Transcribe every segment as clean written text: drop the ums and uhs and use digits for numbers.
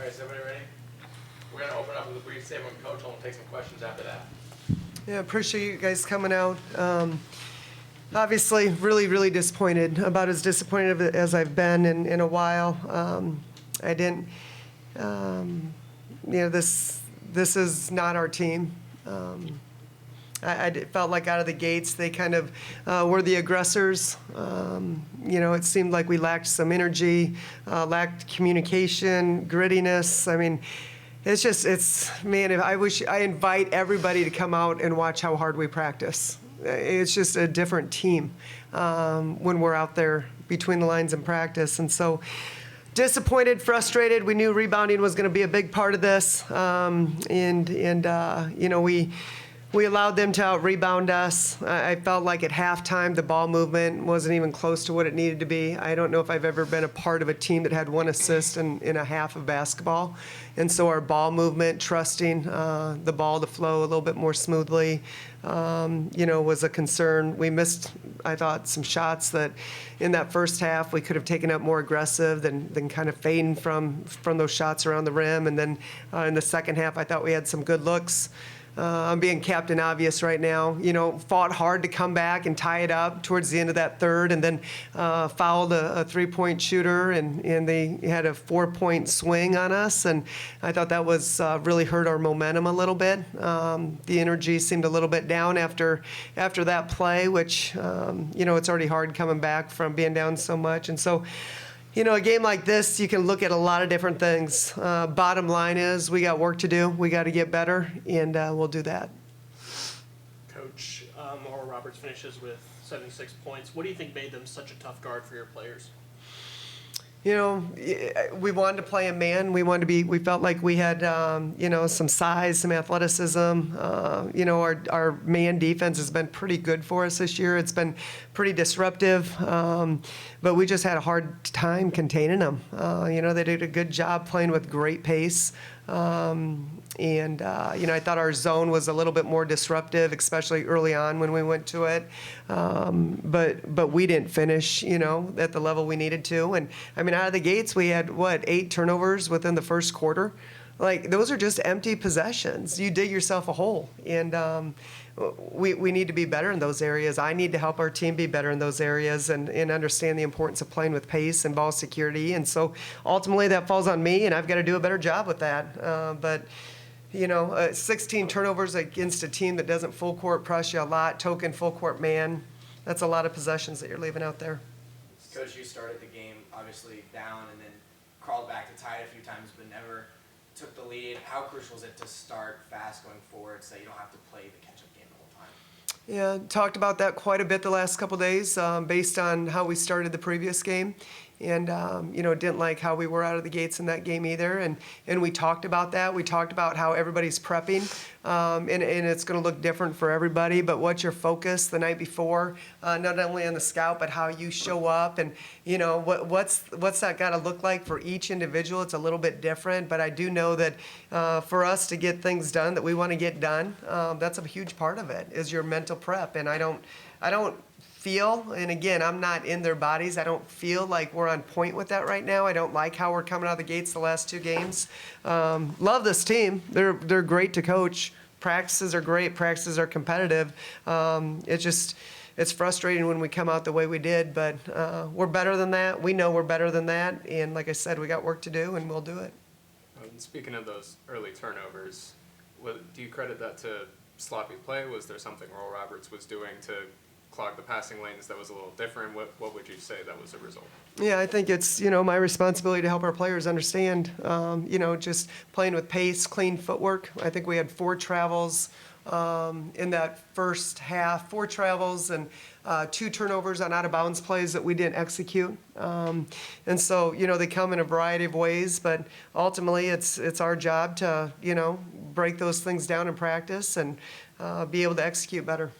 right, is everybody ready? We're going to open up with a brief statement from Coach, and we'll take some questions after that. Yeah, appreciate you guys coming out. Obviously, really disappointed. About as disappointed as I've been in a while. I didn't, this is not our team. I felt like out of the gates they kind of were the aggressors. It seemed like we lacked some energy, lacked communication, grittiness. I mean, I invite everybody to come out and watch how hard we practice. It's just a different team when we're out there between the lines in practice. And so disappointed, frustrated. We knew rebounding was going to be a big part of this. We allowed them to out-rebound us. I felt like at halftime the ball movement wasn't even close to what it needed to be. I don't know if I've ever been a part of a team that had one assist in a half of basketball. And so our ball movement, trusting the ball to flow a little bit more smoothly, was a concern. We missed, I thought, some shots that in that first half we could have taken up more aggressive than kind of fading from those shots around the rim. And then in the second half I thought we had some good looks. I'm being Captain Obvious right now. Fought hard to come back and tie it up towards the end of that third, and then fouled a three-point shooter, and they had a 4-point swing on us, and I thought that was really hurt our momentum a little bit. The energy seemed a little bit down after that play, which it's already hard coming back from being down so much, and so. A game like this, you can look at a lot of different things. Bottom line is we got work to do. We got to get better, and we'll do that. Coach, Oral Roberts finishes with 76 points. What do you think made them such a tough guard for your players? We wanted to play a man. We felt like we had, some size, some athleticism. Our man defense has been pretty good for us this year. It's been pretty disruptive, but we just had a hard time containing them. They did a good job playing with great pace. I thought our zone was a little bit more disruptive, especially early on when we went to it. But we didn't finish, at the level we needed to. And out of the gates, we had 8 turnovers within the first quarter. Like, those are just empty possessions. You dig yourself a hole. And we need to be better in those areas. I need to help our team be better in those areas and understand the importance of playing with pace and ball security. And so ultimately that falls on me, and I've got to do a better job with that. But 16 turnovers against a team that doesn't full court press you a lot, token full court man, that's a lot of possessions that you're leaving out there. Coach, you started the game obviously down and then crawled back to tie it a few times, but never took the lead. How crucial is it to start fast going forward so you don't have to play the catch-up game the whole time? Yeah, talked about that quite a bit the last couple days based on how we started the previous game. And, didn't like how we were out of the gates in that game either. And we talked about that. We talked about how everybody's prepping, and it's going to look different for everybody. But what's your focus the night before, not only on the scout, but how you show up. And, what's that got to look like for each individual? It's a little bit different. But I do know that for us to get things done that we want to get done, that's a huge part of it, is your mental prep. And I don't feel, and again, I'm not in their bodies, I don't feel like we're on point with that right now. I don't like how we're coming out of the gates the last 2 games. Love this team. They're great to coach. Practices are great. Practices are competitive. It's frustrating when we come out the way we did, but we're better than that. We know we're better than that, and like I said, we got work to do, and we'll do it. Speaking of those early turnovers, do you credit that to sloppy play? Was there something Oral Roberts was doing to clog the passing lanes that was a little different? What would you say that was a result? Yeah, I think it's, my responsibility to help our players understand, just playing with pace, clean footwork. I think we had 4 travels in that first half, 4 travels and 2 turnovers on out-of-bounds plays that we didn't execute. And so, they come in a variety of ways, but ultimately it's our job to, break those things down in practice and be able to execute better.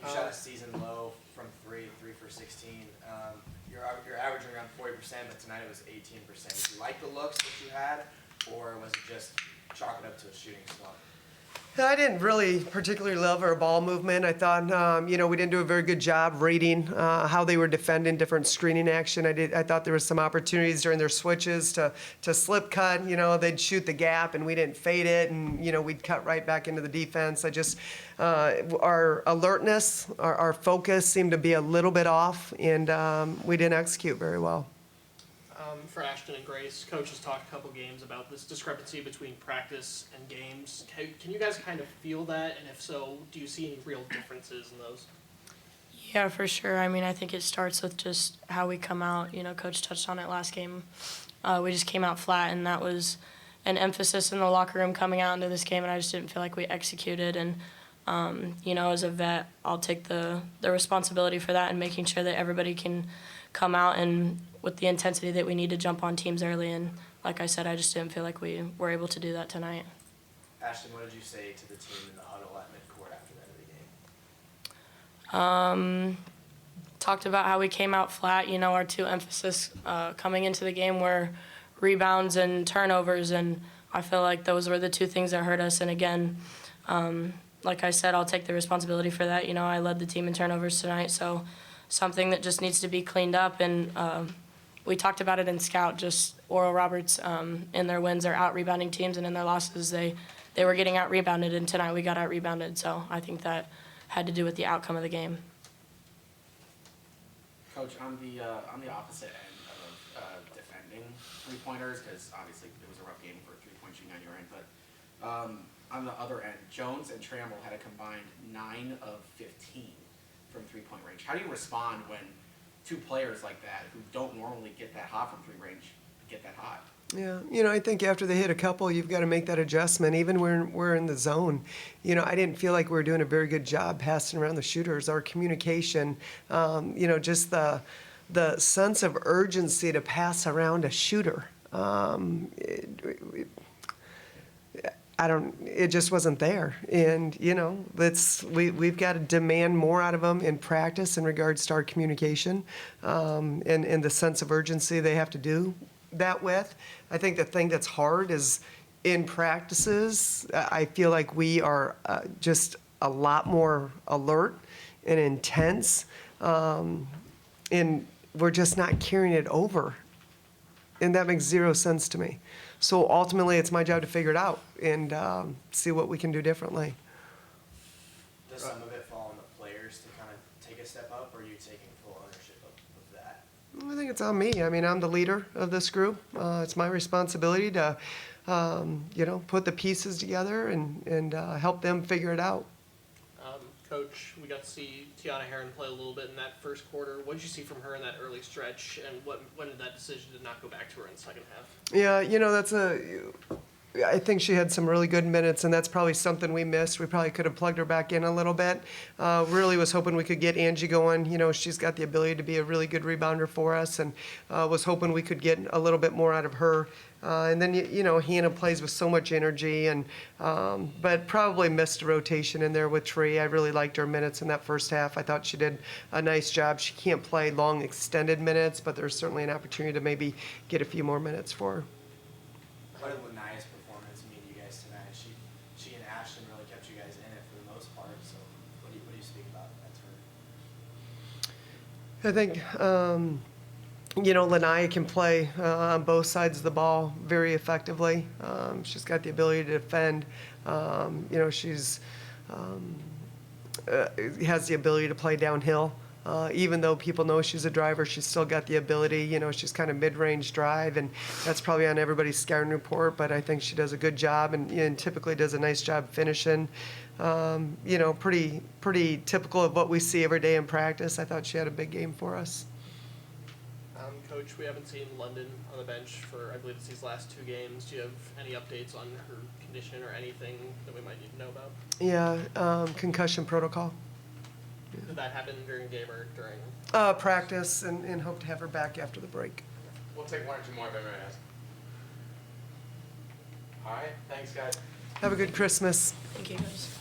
You shot a season low from 3 for 16. You're averaging around 40%, but tonight it was 18%. Did you like the looks that you had, or was it just chalk it up to a shooting slump? I didn't really particularly love our ball movement. I thought, we didn't do a very good job reading how they were defending different screening action. I thought there was some opportunities during their switches to slip cut. They'd shoot the gap and we didn't fade it, and we'd cut right back into the defense. Our alertness, our focus seemed to be a little bit off, and we didn't execute very well. For Ashton and Grace, Coach has talked a couple games about this discrepancy between practice and games. Can you guys kind of feel that? And if so, do you see any real differences in those? Yeah, for sure. I mean, I think it starts with just how we come out. Coach touched on it last game. We just came out flat, and that was an emphasis in the locker room coming out into this game, and I just didn't feel like we executed. And, as a vet, I'll take the responsibility for that and making sure that everybody can come out and with the intensity that we need to jump on teams early. And like I said, I just didn't feel like we were able to do that tonight. Ashton, what did you say to the team in the huddle at midcourt after the end of the game? Talked about how we came out flat. Our two emphasis coming into the game were rebounds and turnovers, and I feel like those were the two things that hurt us. And again, like I said, I'll take the responsibility for that. I led the team in turnovers tonight, so something that just needs to be cleaned up. And we talked about it in Scout, just Oral Roberts in their wins are out-rebounding teams, and in their losses they were getting out-rebounded, and tonight we got out-rebounded. So I think that had to do with the outcome of the game. Coach, on the opposite end of defending three-pointers, because obviously it was a rough game for three-point shooting on your end, but on the other end, Jones and Trammell had a combined 9 of 15 from three-point range. How do you respond when two players like that, who don't normally get that hot from three range, get that hot? Yeah, I think after they hit a couple, you've got to make that adjustment. Even when we're in the zone, I didn't feel like we were doing a very good job passing around the shooters. Our communication, just the sense of urgency to pass around a shooter. It just wasn't there. And, we've got to demand more out of them in practice in regards to our communication and the sense of urgency they have to do that with. I think the thing that's hard is in practices, I feel like we are just a lot more alert and intense, and we're just not carrying it over. And that makes zero sense to me. So ultimately, it's my job to figure it out and see what we can do differently. Does some of it fall on the players to kind of take a step up, or are you taking full ownership of that? I think it's on me. I mean, I'm the leader of this group. It's my responsibility to, put the pieces together and help them figure it out. Coach, we got to see Tiana Heron play a little bit in that first quarter. What did you see from her in that early stretch, and when did that decision to not go back to her in the second half? Yeah, I think she had some really good minutes, and that's probably something we missed. We probably could have plugged her back in a little bit. Really was hoping we could get Angie going. She's got the ability to be a really good rebounder for us, and was hoping we could get a little bit more out of her. And then, Hannah plays with so much energy, but probably missed a rotation in there with Tree. I really liked her minutes in that first half. I thought she did a nice job. She can't play long, extended minutes, but there's certainly an opportunity to maybe get a few more minutes for her. What did Lania's performance mean to you guys tonight? She and Ashton really kept you guys in it for the most part. So what do you speak about that to her? I think, Lania can play on both sides of the ball very effectively. She's got the ability to defend. She's has the ability to play downhill. Even though people know she's a driver, she's still got the ability. She's kind of mid-range drive, and that's probably on everybody's scouting report, but I think she does a good job and typically does a nice job finishing. Pretty typical of what we see every day in practice. I thought she had a big game for us. Coach, we haven't seen London on the bench for, I believe it's these last 2 games. Do you have any updates on her condition or anything that we might need to know about? Yeah, concussion protocol. Did that happen during the game or during? Practice, and hope to have her back after the break. We'll take 1 or 2 more if anyone asks. All right, thanks, guys. Have a good Christmas. Thank you, guys.